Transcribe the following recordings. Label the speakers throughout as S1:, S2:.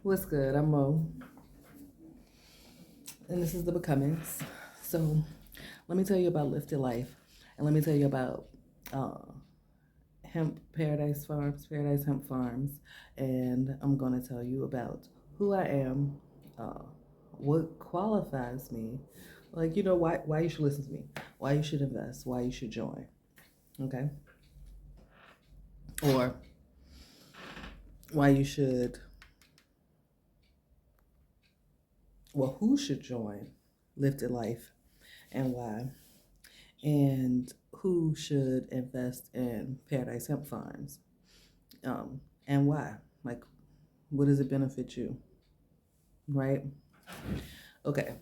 S1: What's good? I'm Mo, and this is the Becomings. So, let me tell you about Lyfted Life, and let me tell you about uh, Hemp Paradise Hemp Farms, and I'm going to tell you about who I am, uh, what qualifies me, like why you should listen to me, why you should invest, why you should join, okay, or why you should, well, who should join Lyfted Life and why, and who should invest in Paradise Hemp Farms, and why. Like, what does it benefit you, right? Okay,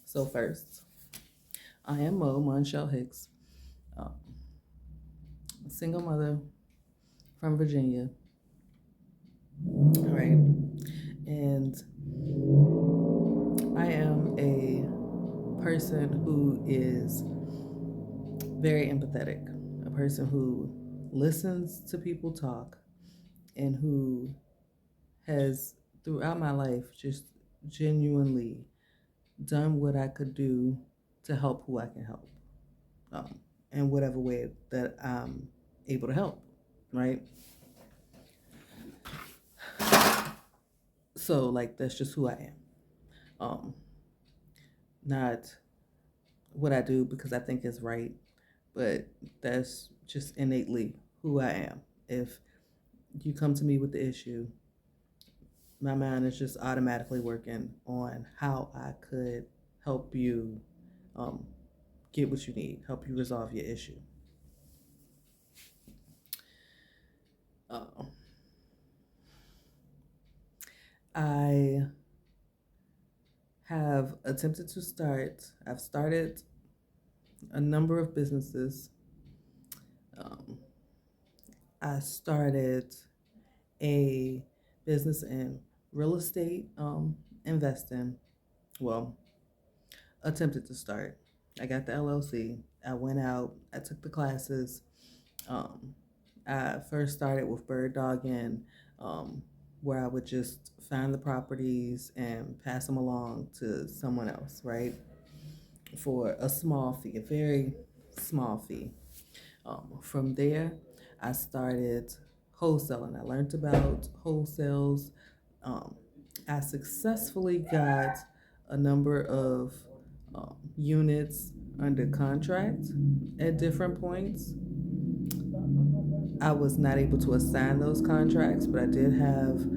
S1: so first, I am Mo Monshell Hicks, um, single mother from Virginia, right? And I am a person who is very empathetic, a person who listens to people talk and who has throughout my life just genuinely done what I could do to help who I can help, um, in whatever way that I'm able to help, right? So, like, that's just who I am. Um, Not what I do because I think is right, but that's just innately who I am. If you come to me with the issue, my mind is just automatically working on how I could help you um, get what you need, help you resolve your issue. Uh, I have attempted to I've started a number of businesses. Um, I started a business in real estate investing. Well, attempted to start. I got the LLC. I went out, I took the classes. Um, I first started with bird dogging, where I would just find the properties and pass them along to someone else, right? For a small fee, a very small fee. From there, I started wholesaling. I learned about wholesales. Um, I successfully got a number of units under contract at different points. I was not able to assign those contracts, but I did have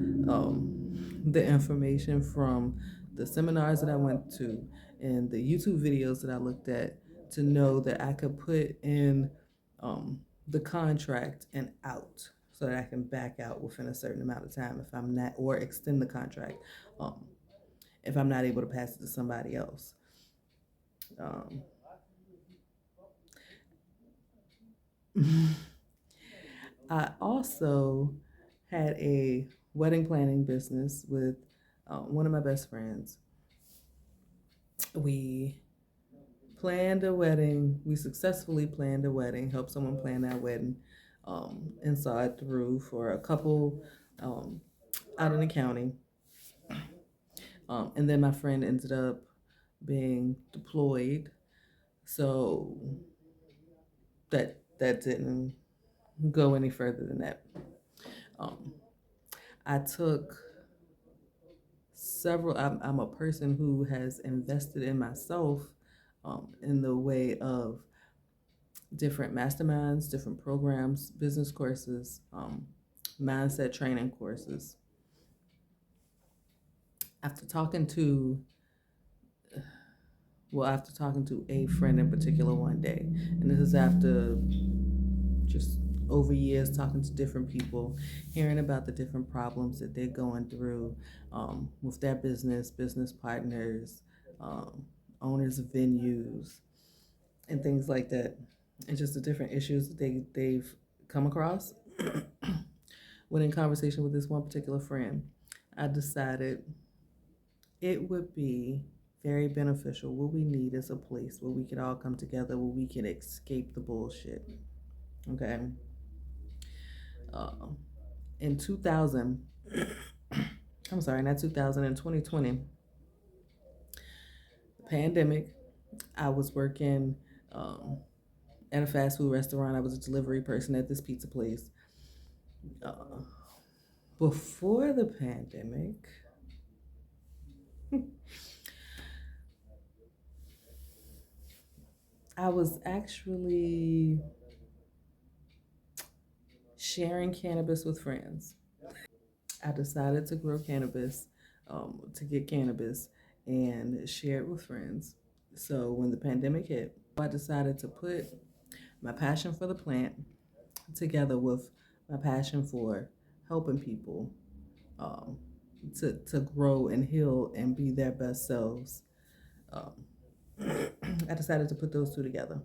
S1: the information from the seminars that I went to and the YouTube videos that I looked at to know that I could put in the contract and out so that I can back out within a certain amount of time if I'm not, or extend the contract um, if I'm not able to pass it to somebody else. Um, I also had a wedding planning business with one of my best friends. We planned a wedding. We successfully planned a wedding, helped someone plan that wedding, and saw it through for a couple um, out in the county. And then my friend ended up being deployed, so that didn't go any further than that. Um, I took several. I'm a person who has invested in myself in the way of different masterminds, different programs, business courses, mindset training courses. After talking to, after talking to a friend in particular one day, and this is after just over years talking to different people, hearing about the different problems that they're going through with their business partners, um, owners of venues, and things like that, and just the different issues that they've come across. When in conversation with this one particular friend, I decided it would be very beneficial. What we need is a place where we could all come together, where we can escape the bullshit. Okay. Uh, in 2000, I'm sorry, not 2000, in 2020, the pandemic, I was working um, at a fast food restaurant. I was a delivery person at this pizza place. Uh, Before the pandemic, I was actually sharing cannabis with friends. I decided to grow cannabis, to get cannabis and share it with friends. So when the pandemic hit, I decided to put my passion for the plant together with my passion for helping people um, to grow and heal and be their best selves. Um, I decided to put those two together.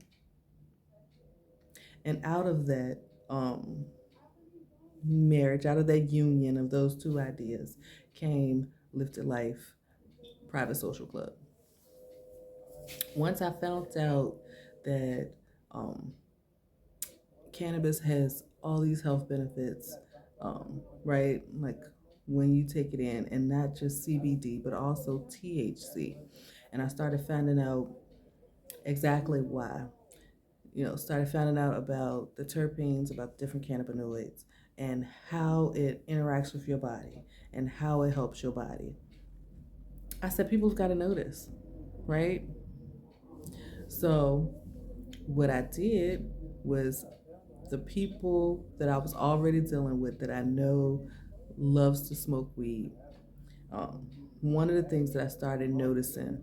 S1: And out of that marriage, out of that union of those two ideas, came Lyphted Lyfe Private Social Club. Once I found out that um, cannabis has all these health benefits, right? Like when you take it in, and not just CBD, but also THC. And I started finding out exactly why. Started finding out about the terpenes, about different cannabinoids, and how it interacts with your body and how it helps your body. I said, people's got to know this, right? So, what I did was the people that I was already dealing with that I know loves to smoke weed. Um, One of the things that I started noticing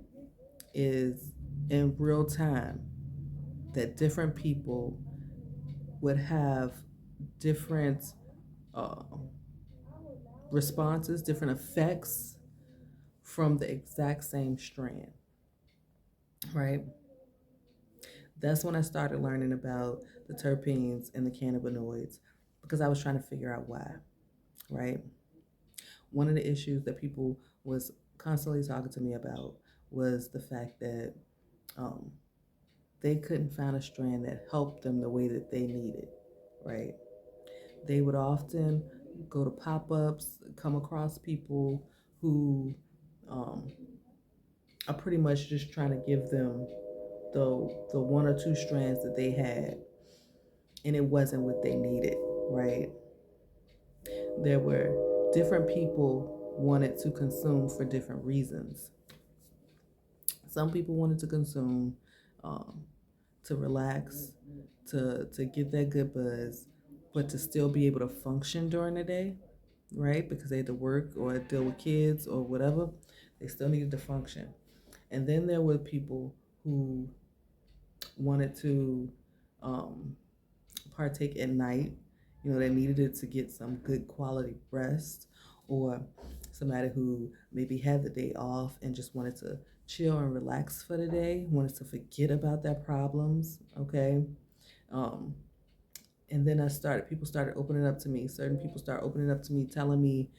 S1: is in real time that different people would have different uh, responses, different effects from the exact same strand, right? That's when I started learning about the terpenes and the cannabinoids because I was trying to figure out why, right? One of the issues that people was constantly talking to me about was the fact that um, they couldn't find a strand that helped them the way that they needed, right? They would often go to pop-ups, come across people who um, are pretty much just trying to give them the one or two strands that they had, and it wasn't what they needed, right? There were different people wanted to consume for different reasons. Some people wanted to consume um, to relax, to get that good buzz, but to still be able to function during the day, right? Because they had to work or deal with kids or whatever. They still needed to function. And then there were people who wanted to um, partake at night. They needed it to get some good quality rest, or somebody who maybe had the day off and just wanted to chill and relax for the day, wanted to forget about their problems, okay? Um, and then people started opening up to me. Certain people started opening up to me, telling me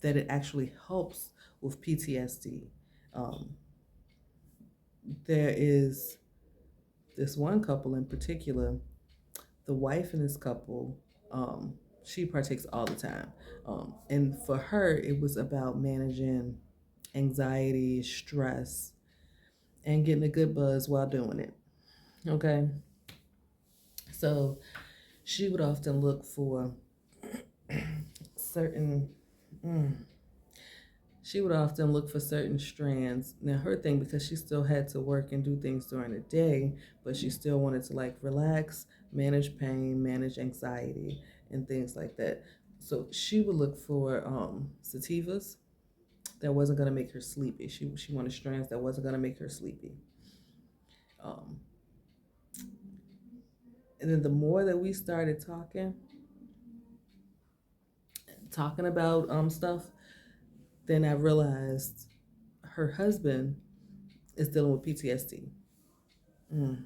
S1: that it actually helps with PTSD. Um, there is this one couple in particular, the wife in this couple, she partakes all the time. And for her, it was about managing anxiety, stress, and getting a good buzz while doing it. Okay. So she would often look for certain, mm, she would often look for certain strands. Now, her thing, because she still had to work and do things during the day, but she still wanted to like relax, manage pain, manage anxiety, and things like that. So she would look for sativas that wasn't gonna make her sleepy. She wanted strands that wasn't gonna make her sleepy. Um, and then the more that we started talking about stuff, then I realized her husband is dealing with PTSD. Mm.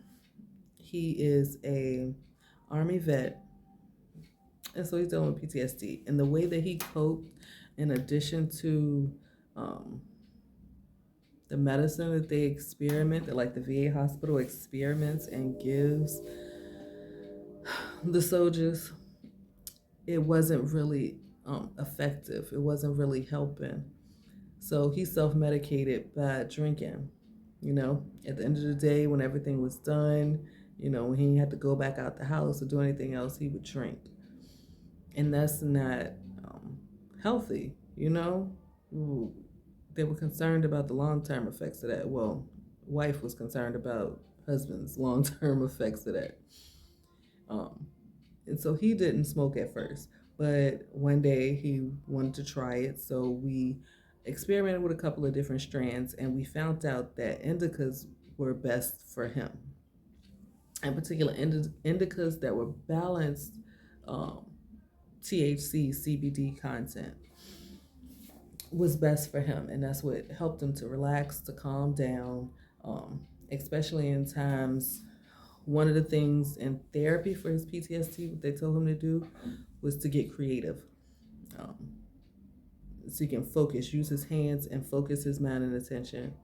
S1: He is a army vet, and so he's dealing with PTSD. And the way that he coped, in addition to um, the medicine that they experiment, that like the VA hospital experiments and gives the soldiers, it wasn't really effective. It wasn't really helping. So he self medicated by drinking. At the end of the day, when everything was done, when he had to go back out the house or do anything else, he would drink. And that's not healthy, Ooh, they were concerned about the long term effects of that. Well, wife was concerned about husband's long term effects of that. Um, and so he didn't smoke at first, but one day he wanted to try it. So we experimented with a couple of different strands, and we found out that indicas were best for him. In particular, indicas that were balanced um, THC, CBD content was best for him, and that's what helped him to relax, to calm down, especially in times. One of the things in therapy for his PTSD, what they told him to do was to get creative. Um, so he can focus, use his hands and focus his mind and attention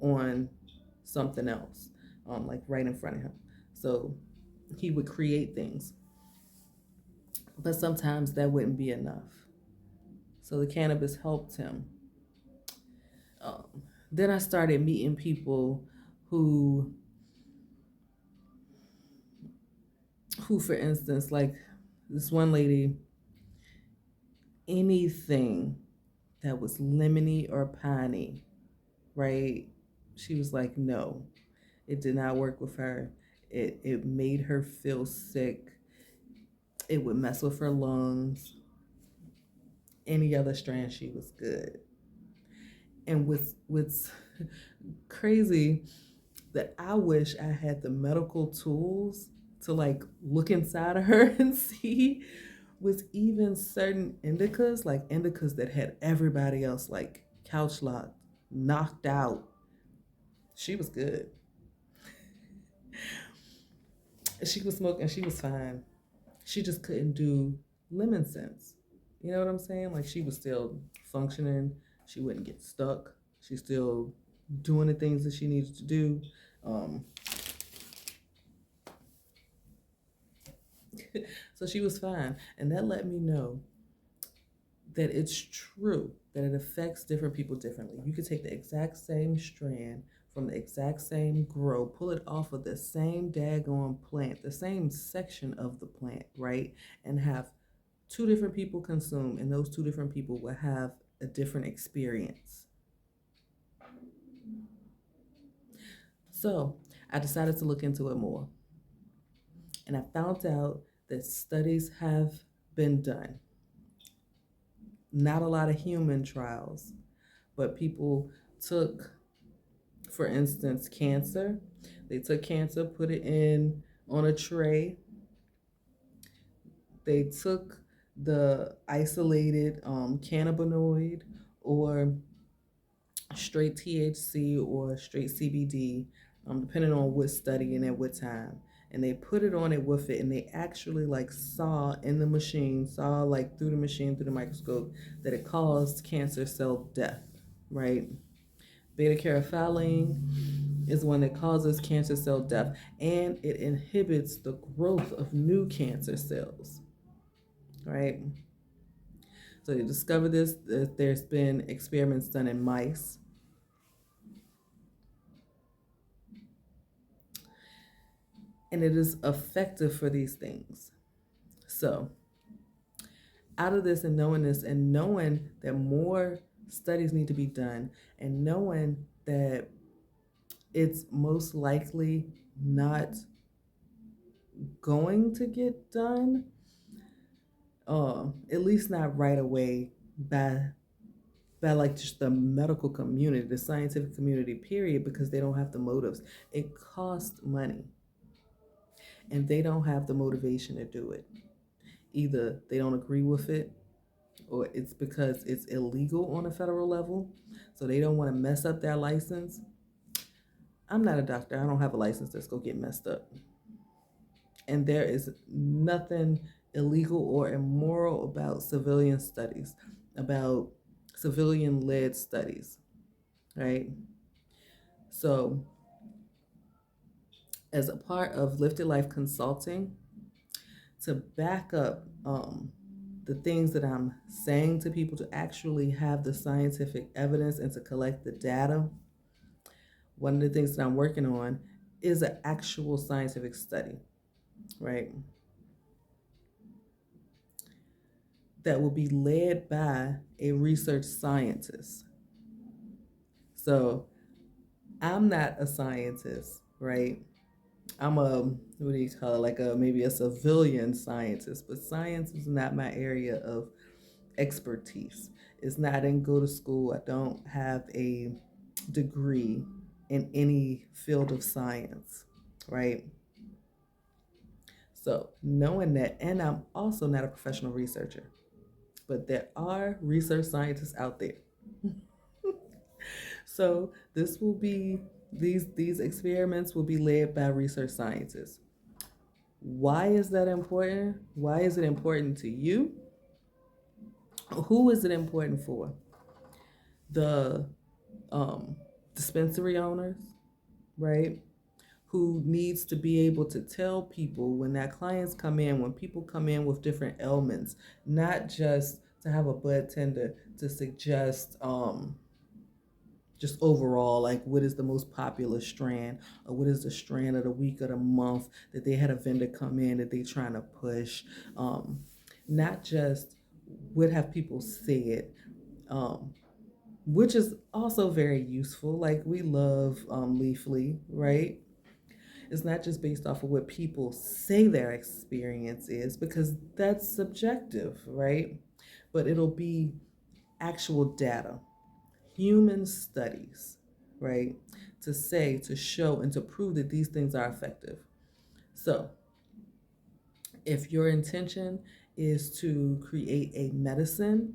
S1: on something else, like right in front of him. So he would create things, but sometimes that wouldn't be enough. So the cannabis helped him. Um, then I started meeting people who, for instance, like this one lady, anything that was lemony or piney, right? She was like, no, it did not work with her. It made her feel sick. It would mess with her lungs. Any other strand, she was good. And what's crazy that I wish I had the medical tools to like look inside of her and see was even certain indicas, like indicas that had everybody else like couch locked, knocked out. She was good. She was smoking, she was fine. She just couldn't do lemon scents. You know what I'm saying? Like she was still functioning. She wouldn't get stuck. She's still doing the things that she needed to do. Um, so she was fine. And that let me know that it's true that it affects different people differently. You could take the exact same strand from the exact same grow, pull it off of the same daggone plant, the same section of the plant, right? And have two different people consume, and those two different people will have a different experience. So I decided to look into it more. And I found out that studies have been done. Not a lot of human trials, but people took, for instance, cancer. They took cancer, put it in on a tray. They took the isolated cannabinoid or straight THC or straight CBD, depending on what study and at what time. And they put it on it with it, and they actually like saw in the machine, saw like through the machine, through the microscope, that it caused cancer cell death, right? Beta carotene is one that causes cancer cell death, and it inhibits the growth of new cancer cells, right? So they discovered this. There's been experiments done in mice. And it is effective for these things. So, out of this and knowing that more studies need to be done, and knowing that it's most likely not going to get done, at least not right away by like just the medical community, the scientific community, period, because they don't have the motives. It costs money, and they don't have the motivation to do it. Either they don't agree with it, or it's because it's illegal on a federal level, so they don't want to mess up their license. I'm not a doctor. I don't have a license that's going to get messed up. And there is nothing illegal or immoral about civilian studies, about civilian led studies, right? So, as a part of Lyphted Life Consulting, to back up the things that I'm saying to people, to actually have the scientific evidence and to collect the data, one of the things that I'm working on is an actual scientific study, right? That will be led by a research scientist. So I'm not a scientist, right? I'm a, what do you call it, like a maybe a civilian scientist, but science is not my area of expertise. It's not, I didn't go to school. I don't have a degree in any field of science, right? So knowing that, and I'm also not a professional researcher, but there are research scientists out there. So this will be, these experiments will be led by research scientists. Why is that important? Why is it important to you? Who is it important for? The um, dispensary owners, right? Who needs to be able to tell people when that clients come in, when people come in with different ailments, not just to have a bud tender to suggest just overall, like what is the most popular strand, or what is the strand of the week or the month that they had a vendor come in that they trying to push. Not just what have people said, um, which is also very useful. Like we love Leafly, right? It's not just based off of what people say their experience is, because that's subjective, right? But it'll be actual data, human studies, right? To say, to show, and to prove that these things are effective. So, if your intention is to create a medicine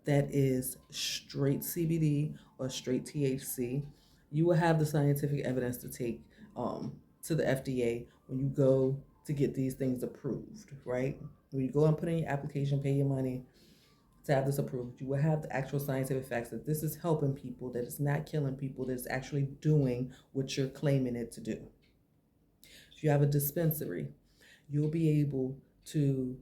S1: that is straight CBD or straight THC, you will have the scientific evidence to take to the FDA when you go to get these things approved, right? When you go and put in your application, pay your money to have this approved, you will have the actual scientific facts that this is helping people, that it's not killing people, that it's actually doing what you're claiming it to do. If you have a dispensary, you'll be able to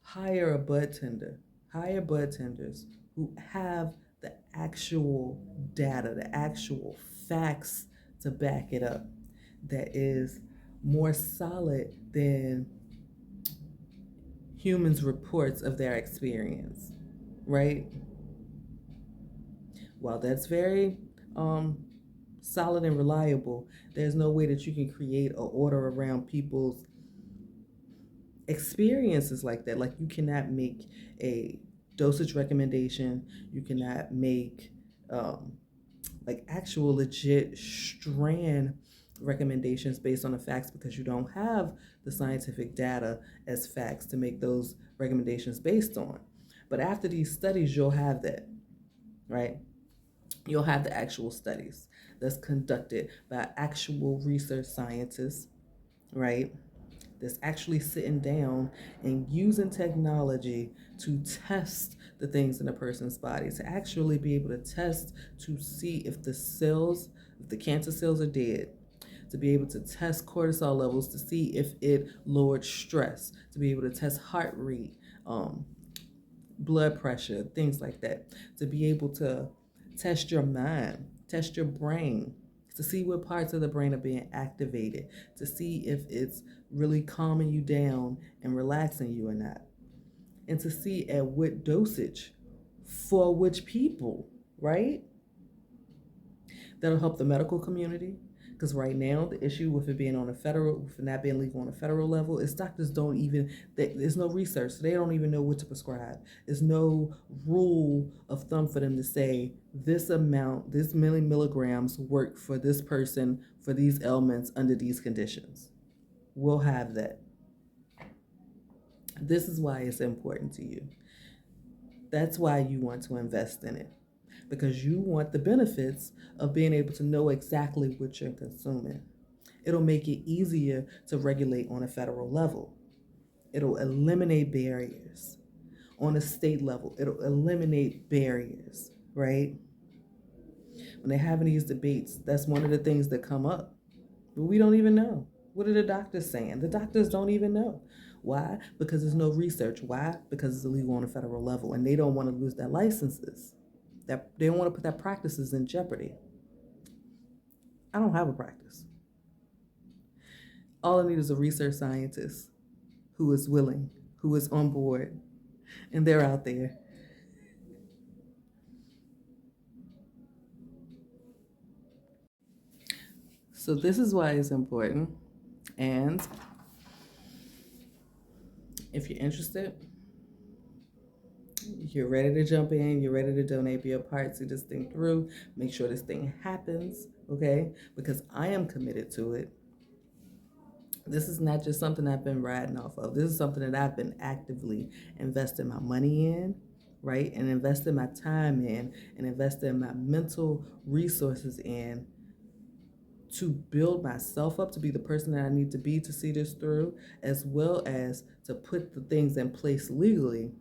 S1: hire a bud tender, hire bud tenders who have the actual data, the actual facts to back it up, that is more solid than humans' reports of their experience, right? While that's very solid and reliable, there's no way that you can create an order around people's experiences like that. Like you cannot make a dosage recommendation. You cannot make like actual legit strand recommendations based on the facts, because you don't have the scientific data as facts to make those recommendations based on. But after these studies, you'll have that, right? You'll have the actual studies that's conducted by actual research scientists, right? That's actually sitting down and using technology to test the things in a person's body, to actually be able to test to see if the cells, if the cancer cells are dead, to be able to test cortisol levels to see if it lowered stress, to be able to test heart rate, blood pressure, things like that, to be able to test your mind, test your brain, to see what parts of the brain are being activated, to see if it's really calming you down and relaxing you or not, and to see at what dosage for which people, right? That'll help the medical community. Because right now, the issue with it being on a federal, with not being legal on a federal level, is doctors don't even, there's no research. So they don't even know what to prescribe. There's no rule of thumb for them to say this amount, this milligrams work for this person for these ailments under these conditions. We'll have that. This is why it's important to you. That's why you want to invest in it, because you want the benefits of being able to know exactly what you're consuming. It'll make it easier to regulate on a federal level. It'll eliminate barriers. On a state level, it'll eliminate barriers, right? When they're having these debates, that's one of the things that come up. But we don't even know. What are the doctors saying? The doctors don't even know. Why? Because there's no research. Why? Because it's illegal on a federal level, and they don't want to lose their licenses. That they don't want to put their practices in jeopardy. I don't have a practice. All I need is a research scientist who is willing, who is on board, and they're out there. So this is why it's important. And if you're interested, you're ready to jump in, you're ready to donate, be a part, see this thing through, make sure this thing happens, okay? Because I am committed to it. This is not just something I've been riding off of. This is something that I've been actively investing my money in, right? And investing my time in, and investing my mental resources in to build myself up to be the person that I need to be to see this through, as well as to put the things in place legally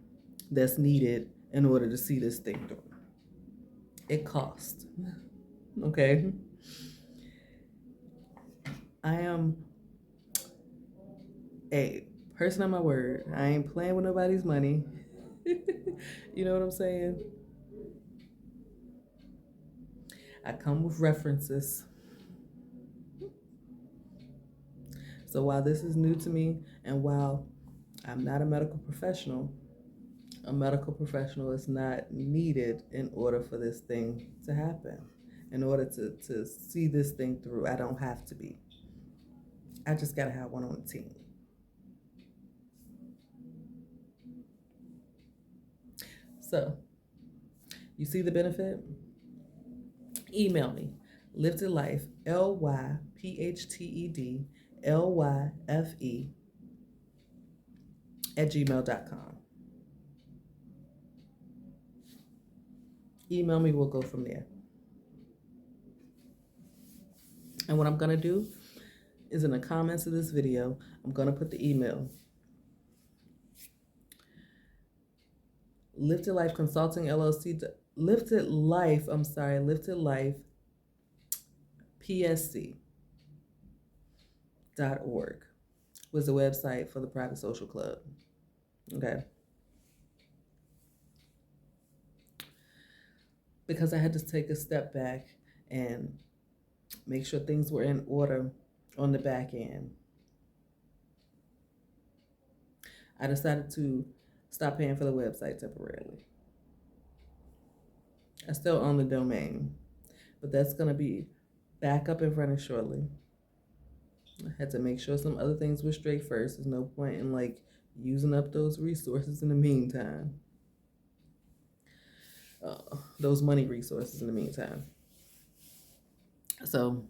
S1: that's needed in order to see this thing through. It costs. Okay. I am a person of my word. I ain't playing with nobody's money. You know what I'm saying? I come with references. So while this is new to me, and while I'm not a medical professional is not needed in order for this thing to happen. In order to see this thing through, I don't have to be. I just gotta have one on the team. So, you see the benefit? Email me, lyphtedlyfe, lyphtedlyfe @gmail.com. Email me, we'll go from there. And what I'm gonna do is in the comments of this video, I'm gonna put the email. Lyphted Life Consulting LLC, Lyphted Life, Lyphted Life PSC.org was the website for the private social club. Okay. Because I had to take a step back and make sure things were in order on the back end, I decided to stop paying for the website temporarily. I still own the domain, but that's going to be back up and running shortly. I had to make sure some other things were straight first. There's no point in like using up those resources in the meantime. Those money resources in the meantime. So,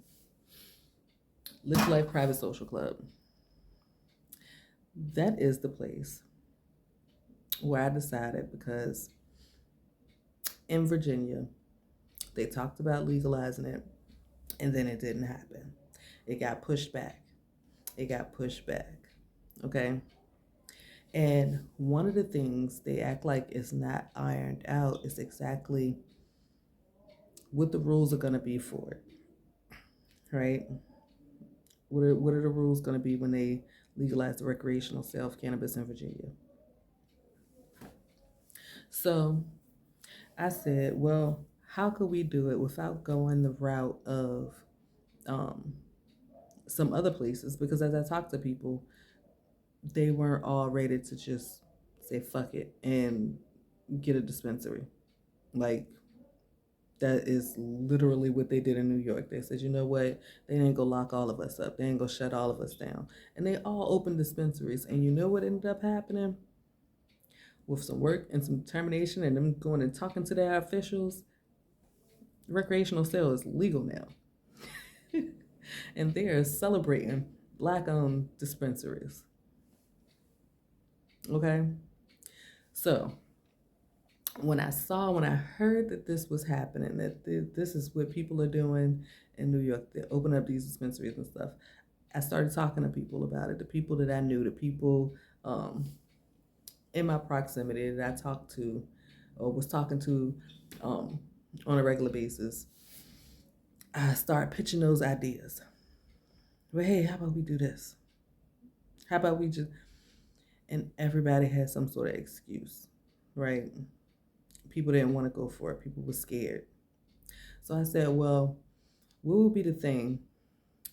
S1: Lyft Life Private Social Club. That is the place where I decided, because in Virginia, they talked about legalizing it, and then it didn't happen. It got pushed back. Okay? And one of the things they act like is not ironed out is exactly what the rules are going to be for it, right? What are the rules going to be when they legalize the recreational sale of cannabis in Virginia? So I said, well, how could we do it without going the route of some other places? Because as I talked to people, they weren't all ready to just say fuck it and get a dispensary. Like, that is literally what they did in New York. They said, you know what? They didn't go lock all of us up. They didn't go shut all of us down. And they all opened dispensaries. And you know what ended up happening? With some work and some determination and them going and talking to their officials, recreational sale is legal now. And they are celebrating Black-owned dispensaries. Okay? So, when I heard that this was happening, that this is what people are doing in New York, they open up these dispensaries and stuff, I started talking to people about it, the people that I knew, the people in my proximity that I talked to or was talking to on a regular basis. I started pitching those ideas. Well, hey, how about we do this? How about we just, and everybody had some sort of excuse, right? People didn't want to go for it. People were scared. So I said, well, what would be the thing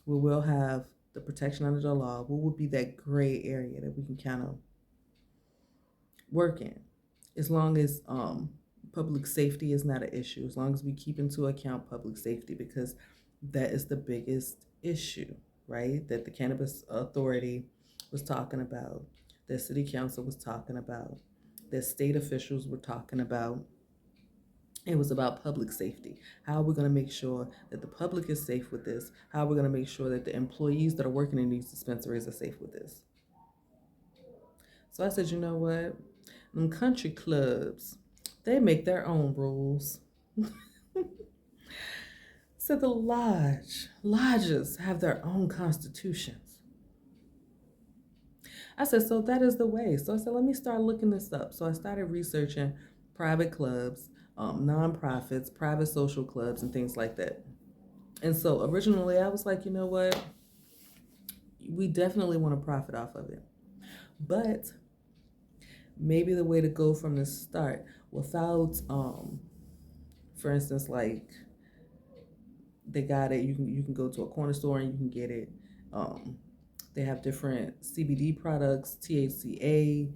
S1: where we'll have the protection under the law? What would be that gray area that we can kind of work in? As long as public safety is not an issue, as long as we keep into account public safety, because that is the biggest issue, right? That the Cannabis Authority was talking about, that City Council was talking about, that state officials were talking about. It was about public safety. How are we going to make sure that the public is safe with this? How are we going to make sure that the employees that are working in these dispensaries are safe with this? So I said, you know what? Them country clubs, they make their own rules. So the lodges have their own constitutions. I said, so that is the way. So I said, let me start looking this up. So I started researching private clubs, nonprofits, private social clubs, and things like that. And so originally I was like, you know what? We definitely want to profit off of it. But maybe the way to go from the start without, for instance, like they got it, you can go to a corner store and you can get it. They have different CBD products, THCA,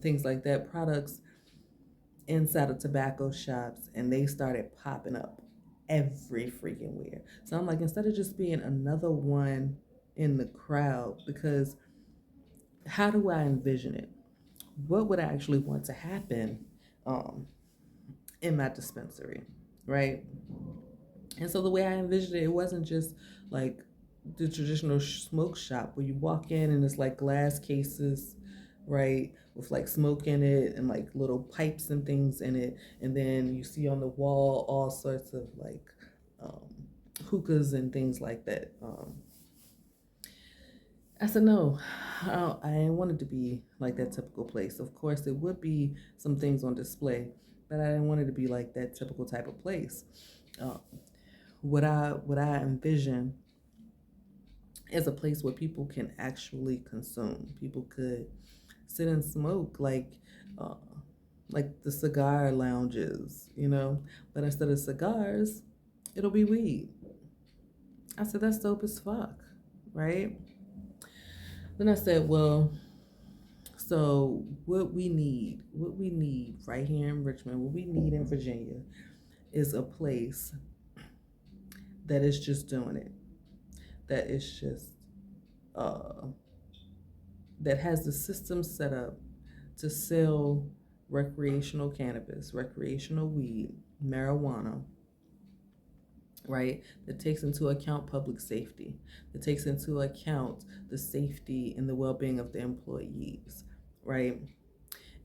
S1: things like that, products inside of tobacco shops, and they started popping up every freaking where. So I'm like, instead of just being another one in the crowd, because how do I envision it? What would I actually want to happen um, in my dispensary, right? And so the way I envisioned it, it wasn't just like the traditional smoke shop where you walk in and it's like glass cases, right, with like smoke in it and like little pipes and things in it, and then you see on the wall all sorts of like um, hookahs and things like that. I said no, I didn't want it to be like that typical place. Of course, there would be some things on display, but I didn't want it to be like that typical type of place. Uh, what I envision is a place where people can actually consume. People could sit and smoke uh, like the cigar lounges, But instead of cigars, it'll be weed. I said that's dope as fuck, right? Then I said, well, so what we need right here in Richmond, what we need in Virginia is a place that is just doing it. That is just uh, that has the system set up to sell recreational cannabis, recreational weed, marijuana, right? That takes into account public safety, that takes into account the safety and the well-being of the employees, right?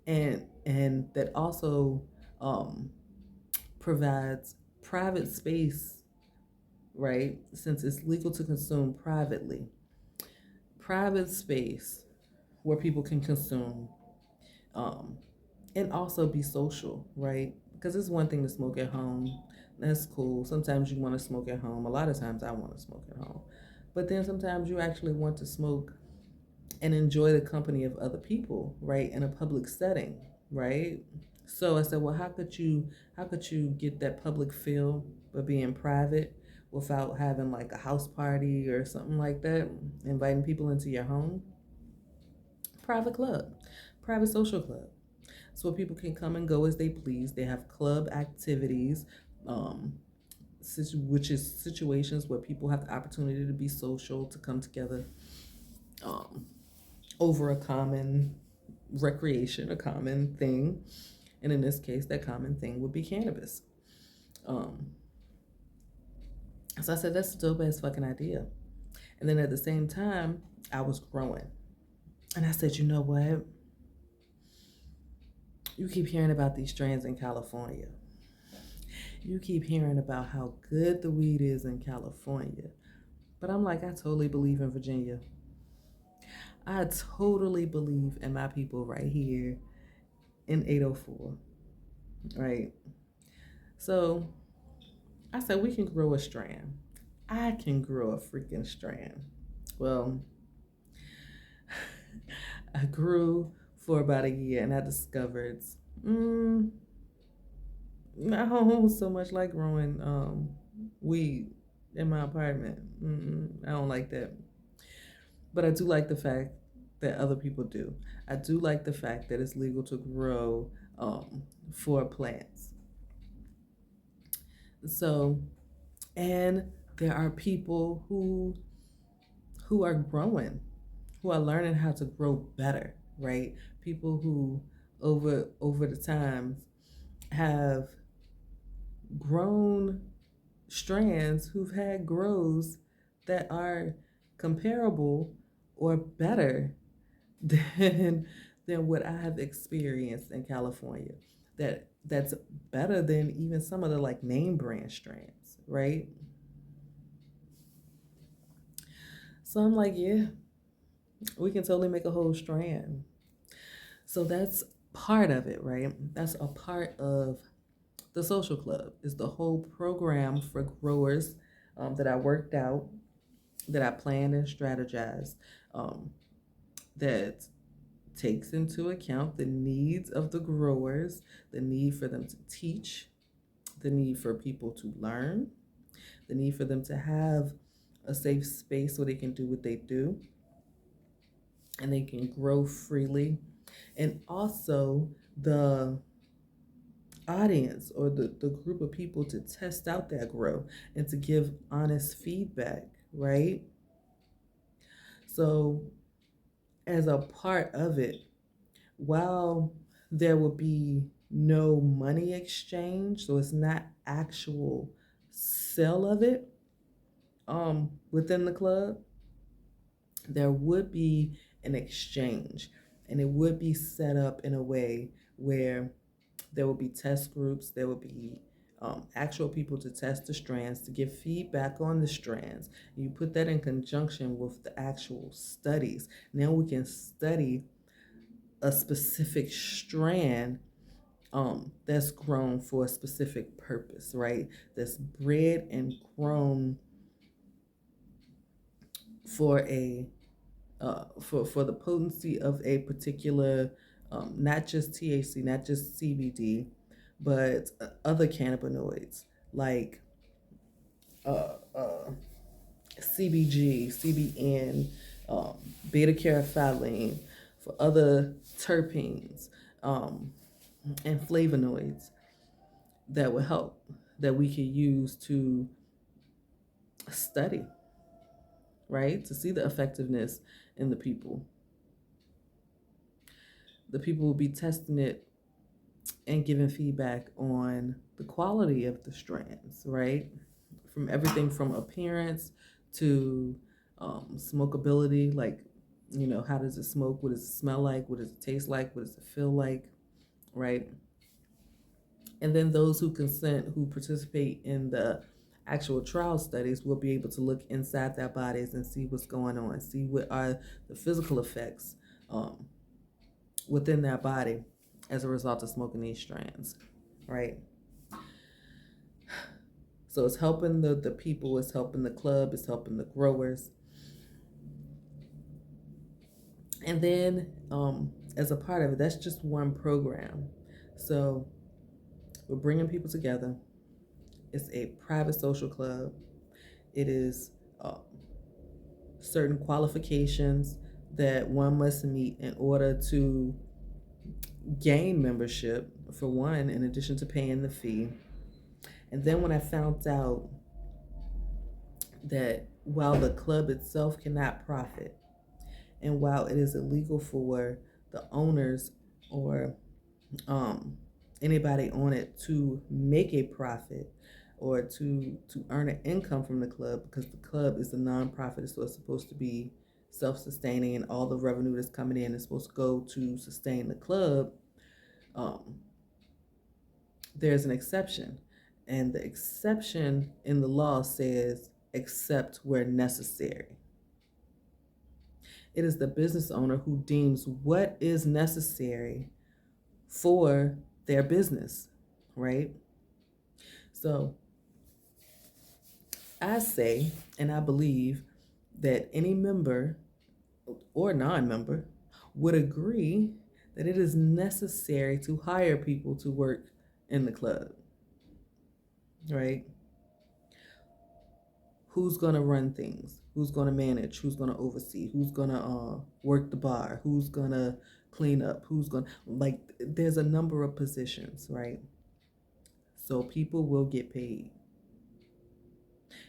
S1: And that also um, provides private space, right? Since it's legal to consume privately, private space where people can consume um, and also be social, right? Because it's one thing to smoke at home. That's cool. Sometimes you want to smoke at home. A lot of times I want to smoke at home. But then sometimes you actually want to smoke and enjoy the company of other people, right? In a public setting, right? So I said, well, how could you get that public feel but being private without having like a house party or something like that, inviting people into your home? Private club, private social club. So people can come and go as they please. They have club activities, um, which is situations where people have the opportunity to be social, to come together um, over a common recreation, a common thing. And in this case, that common thing would be cannabis. Um, so I said, that's a dope ass fucking idea. And then at the same time, I was growing. And I said, you know what? You keep hearing about these strains in California. You keep hearing about how good the weed is in California. But I'm like, I totally believe in Virginia. I totally believe in my people right here in 804, right? So I said, we can grow a strand. I can grow a freaking strand. Well, I grew for about a year and I discovered mm, I don't so much like growing weed in my apartment. I don't like that. But I do like the fact that other people do. I do like the fact that it's legal to grow for plants. So, and there are people who are growing, who are learning how to grow better, right? People who over the time have grown strands who've had grows that are comparable or better than what I have experienced in California. That's better than even some of the like name brand strands, right? So I'm like, yeah, we can totally make a whole strand. So that's part of it, right? That's a part of the social club is the whole program for growers that I worked out, that I planned and strategized, um, that takes into account the needs of the growers, the need for them to teach, the need for people to learn, the need for them to have a safe space where they can do what they do and they can grow freely. And also the audience or the group of people to test out that grow and to give honest feedback, right? So, as a part of it, while there will be no money exchange, so it's not actual sale of it within the club, there would be an exchange and it would be set up in a way where there will be test groups, there will be actual people to test the strands, to give feedback on the strands. You put that in conjunction with the actual studies. Now we can study a specific strand that's grown for a specific purpose, right? That's bred and grown for a for the potency of a particular, not just THC, not just CBD, but other cannabinoids like uh, uh, CBG, CBN, um, beta carotene, for other terpenes and flavonoids that will help, that we can use to study, right? To see the effectiveness in the people. The people will be testing it and giving feedback on the quality of the strands, right? From everything from appearance to smokability, like, how does it smoke? What does it smell like? What does it taste like? What does it feel like, right? And then those who consent, who participate in the actual trial studies, will be able to look inside their bodies and see what's going on, see what are the physical effects um, within their body as a result of smoking these strands, right? So it's helping the people, it's helping the club, it's helping the growers. And then as a part of it, that's just one program. So we're bringing people together. It's a private social club. It is certain qualifications that one must meet in order to gain membership, for one, in addition to paying the fee. And then when I found out that while the club itself cannot profit, and while it is illegal for the owners or um, anybody on it to make a profit or to earn an income from the club, because the club is a nonprofit, so it's supposed to be self-sustaining, and all the revenue that's coming in is supposed to go to sustain the club. Um, there's an exception, and the exception in the law says except where necessary. It is the business owner who deems what is necessary for their business, right? So I say, and I believe that any member or non member would agree that it is necessary to hire people to work in the club, right? Who's going to run things? Who's going to manage? Who's going to oversee? Who's going to work the bar? Who's going to clean up? Who's going to, like, there's a number of positions, right? So people will get paid.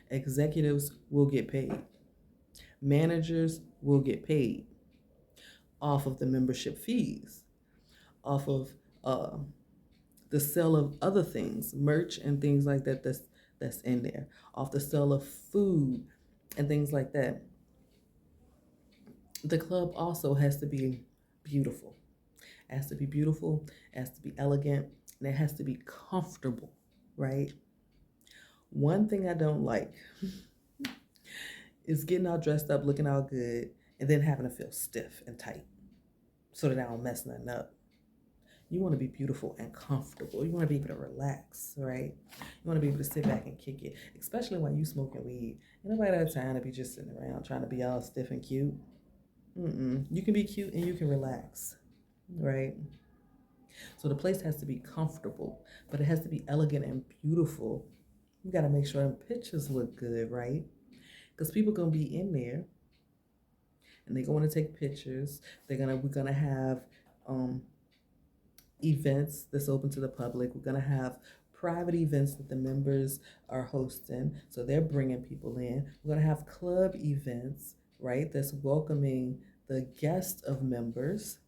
S1: Executives will get paid. Managers will get paid off of the membership fees, off of the sale of other things, merch and things like that that's in there, off the sale of food and things like that. The club also has to be beautiful. It has to be beautiful, it has to be elegant, and it has to be comfortable, right? One thing I don't like is getting all dressed up, looking all good, and then having to feel stiff and tight so that I don't mess nothing up. You want to be beautiful and comfortable. You want to be able to relax, right? You want to be able to sit back and kick it, especially when you smoking weed. Ain't nobody got time to be just sitting around trying to be all stiff and cute. You can be cute and you can relax, right? So the place has to be comfortable, but it has to be elegant and beautiful. You got to make sure them pictures look good, right? Because people gonna be in there, and they're going to take pictures. We're gonna have events that's open to the public. We're gonna have private events that the members are hosting, so they're bringing people in. We're gonna have club events, right? That's welcoming the guests of members,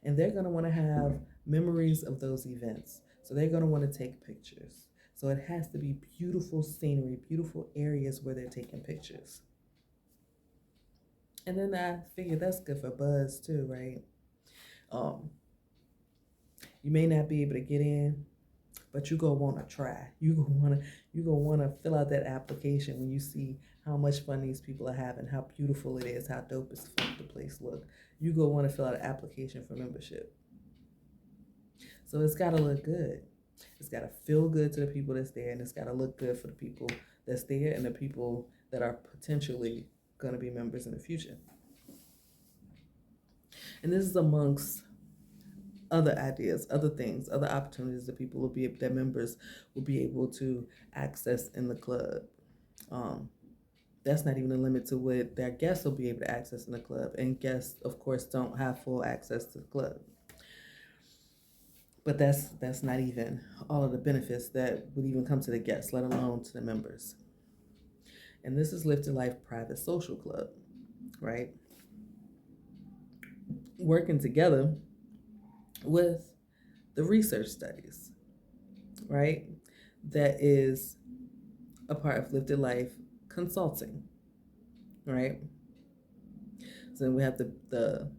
S1: and they're gonna want to have memories of those events. So they're gonna want to take pictures. So it has to be beautiful scenery, beautiful areas where they're taking pictures. And then I figure that's good for buzz too, right? Um, you may not be able to get in, but you gonna want to try. You gonna want to fill out that application when you see how much fun these people are having, how beautiful it is, how dope as fuck the place look. You gonna want to fill out an application for membership. So it's gotta look good. It's gotta feel good to the people that's there, and it's gotta look good for the people that's there and the people that are potentially gonna be members in the future. And this is amongst other ideas, other things, other opportunities that members will be able to access in the club. That's not even a limit to what their guests will be able to access in the club. And guests, of course, don't have full access to the club. But that's not even all of the benefits that would even come to the guests, let alone to the members. And this is Lyfted Lyfe Private Social Club, right? Working together with the research studies, right? That is a part of Lyfted Lyfe Consulting, right? So we have the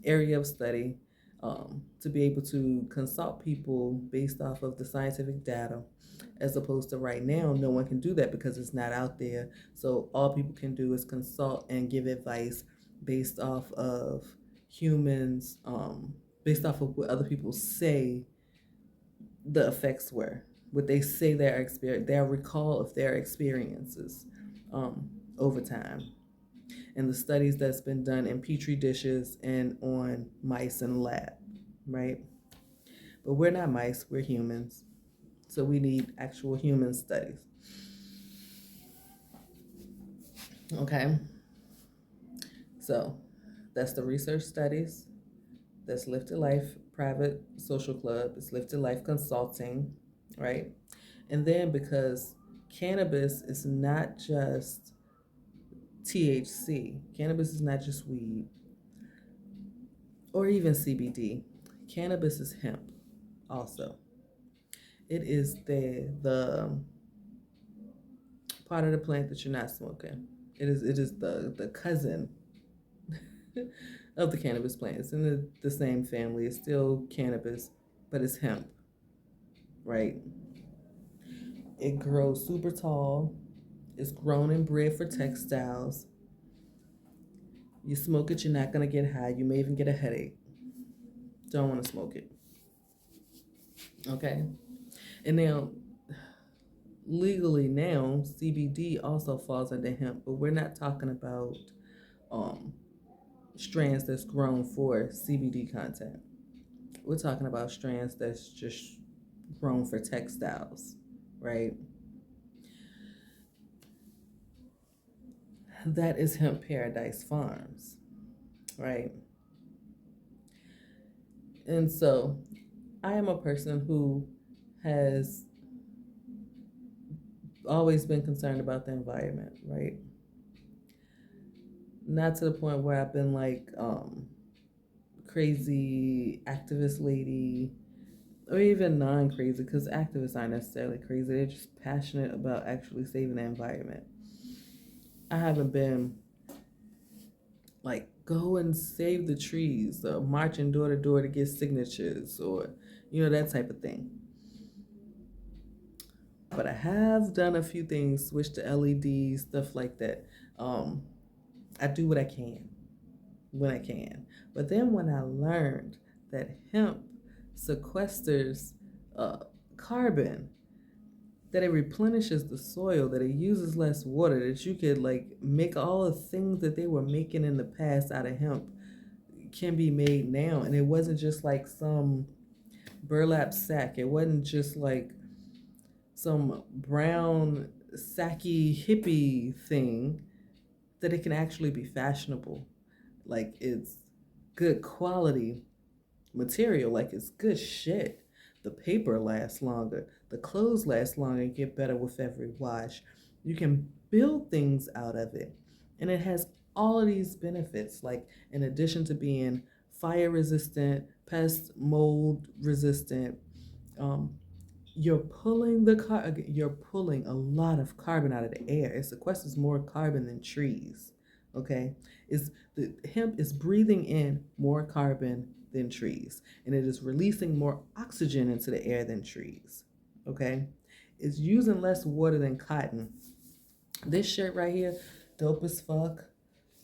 S1: area of study to be able to consult people based off of the scientific data, as opposed to right now, no one can do that because it's not out there. So all people can do is consult and give advice based off of humans, based off of what other people say the effects were, what they say their recall of their experiences over time, and the studies that's been done in petri dishes and on mice in the lab, right? But we're not mice, we're humans. So we need actual human studies. Okay? So that's the research studies. That's Lyfted Lyfe Private Social Club. It's Lyfted Lyfe Consulting, right? And then because cannabis is not just THC, cannabis is not just weed or even CBD. Cannabis is hemp also. It is the part of the plant that you're not smoking. It is the cousin of the cannabis plant. It's in the same family. It's still cannabis, but it's hemp, right? It grows super tall. It's grown and bred for textiles. You smoke it, you're not gonna get high. You may even get a headache. Don't want to smoke it. Okay? And now, legally now, CBD also falls under hemp, but we're not talking about strands that's grown for CBD content. We're talking about strands that's just grown for textiles, right? That is Hemp Paradise Farms, right? And so I am a person who has always been concerned about the environment, right? Not to the point where I've been like crazy activist lady or even non crazy, because activists aren't necessarily crazy, they're just passionate about actually saving the environment. I haven't been like go and save the trees or marching door to door to get signatures or that type of thing. But I have done a few things, switch to LEDs, stuff like that. um, I do what I can when I can. But then when I learned that hemp sequesters uh, carbon, that it replenishes the soil, that it uses less water, that you could like make all the things that they were making in the past out of hemp can be made now. And it wasn't just like some burlap sack. It wasn't just like some brown sacky hippie thing, that it can actually be fashionable. Like it's good quality material, like it's good shit. The paper lasts longer, the clothes last longer and get better with every wash. You can build things out of it. And it has all of these benefits, like in addition to being fire resistant, pest mold resistant, um, you're pulling a lot of carbon out of the air. It sequesters more carbon than trees. Okay, is the hemp is breathing in more carbon than trees, and it is releasing more oxygen into the air than trees. Okay, it's using less water than cotton. This shirt right here, dope as fuck.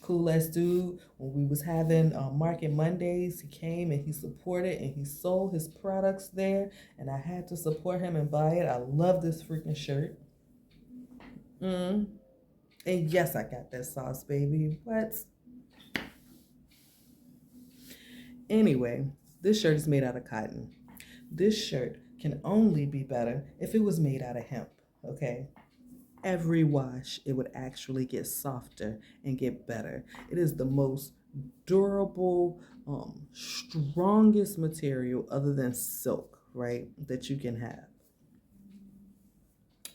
S1: Coolest dude. When we was having Market Mondays, he came and he supported and he sold his products there, and I had to support him and buy it. I love this freaking shirt. Mm. And yes, I got that sauce, baby. What? Anyway, this shirt is made out of cotton. This shirt can only be better if it was made out of hemp. Okay, every wash, it would actually get softer and get better. It is the most durable, strongest material other than silk, right? That you can have.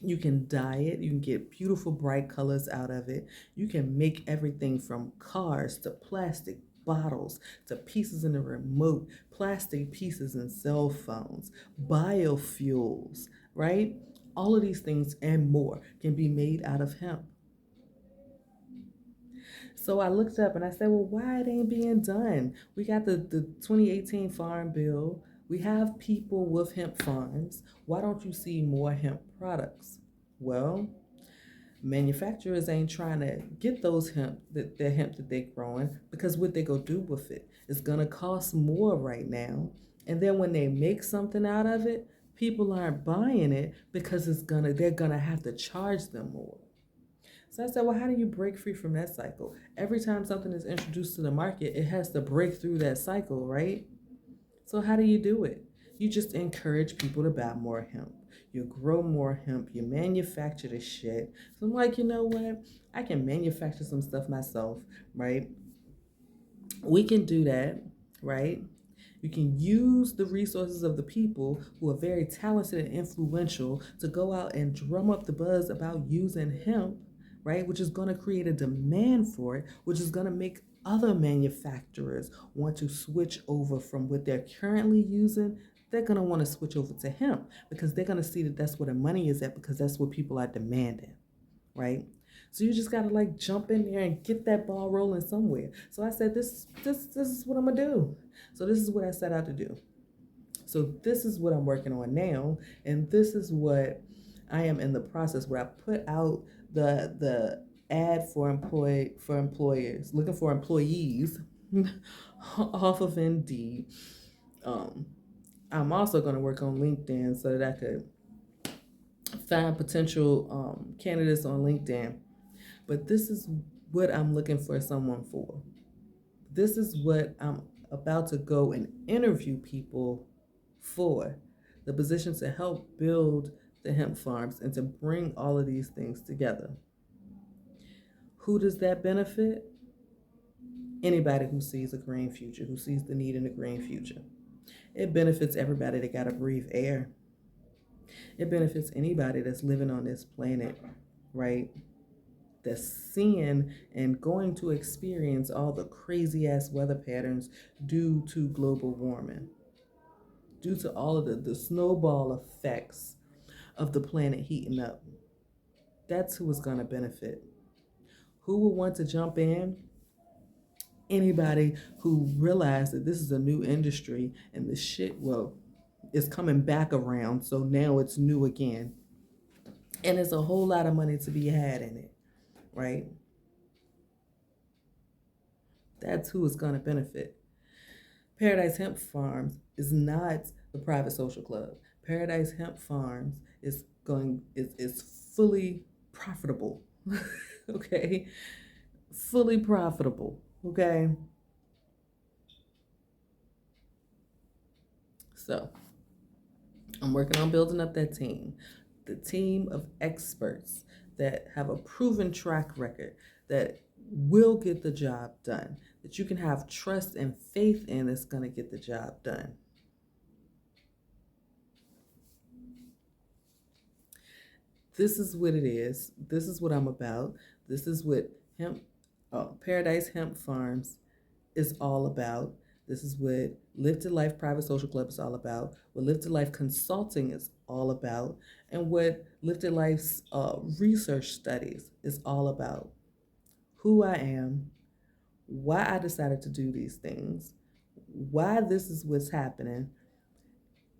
S1: You can dye it, you can get beautiful bright colors out of it. You can make everything from cars to plastic bottles to pieces in the remote, plastic pieces in cell phones, biofuels, right? All of these things and more can be made out of hemp. So I looked up and I said, well, why it ain't being done? We got the 2018 Farm Bill. We have people with hemp farms. Why don't you see more hemp products? Well, manufacturers ain't trying to get those hemp, the hemp that they're growing, because what they go do with it is gonna cost more right now. And then when they make something out of it, people aren't buying it because they're gonna have to charge them more. So I said, well, how do you break free from that cycle? Every time something is introduced to the market, it has to break through that cycle, right? So how do you do it? You just encourage people to buy more hemp. You grow more hemp. You manufacture the shit. So I'm like, you know what? I can manufacture some stuff myself, right? We can do that, right? You can use the resources of the people who are very talented and influential to go out and drum up the buzz about using hemp, right? Which is going to create a demand for it, which is going to make other manufacturers want to switch over from what they're currently using. They're going to want to switch over to hemp because they're going to see that that's where the money is at, because that's what people are demanding, right? So you just gotta like jump in there and get that ball rolling somewhere. So I said, this is what I'm gonna do. So this is what I set out to do. So this is what I'm working on now, and this is what I am in the process where I put out the ad for employers looking for employees off of Indeed. Um, I'm also going to work on LinkedIn so that I could find potential candidates on LinkedIn. But this is what I'm looking for someone for. This is what I'm about to go and interview people for, the position to help build the hemp farms and to bring all of these things together. Who does that benefit? Anybody who sees a green future, who sees the need in a green future. It benefits everybody that got to breathe air. It benefits anybody that's living on this planet, right? That's seeing and going to experience all the crazy ass weather patterns due to global warming, due to all of the snowball effects of the planet heating up. That's who is going to benefit. Who will want to jump in? Anybody who realized that this is a new industry and the shit, well, is coming back around, so now it's new again. And there's a whole lot of money to be had in it, right? That's who is going to benefit. Paradise Hemp Farms is not the private social club. Paradise Hemp Farms is fully profitable. Okay? Fully profitable. Okay? So, I'm working on building up that team. The team of experts that have a proven track record that will get the job done, that you can have trust and faith in that's going to get the job done. This is what it is. This is what I'm about. This is what Paradise Hemp Farms is all about. This is what Lyfted Life Private Social Club is all about, what Lyfted Life Consulting is all about, and what Lyfted Life's research studies is all about. Who I am, why I decided to do these things, why this is what's happening,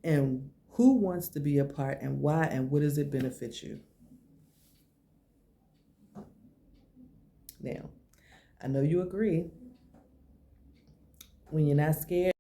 S1: and who wants to be a part and why and what does it benefit you. Now, I know you agree when you're not scared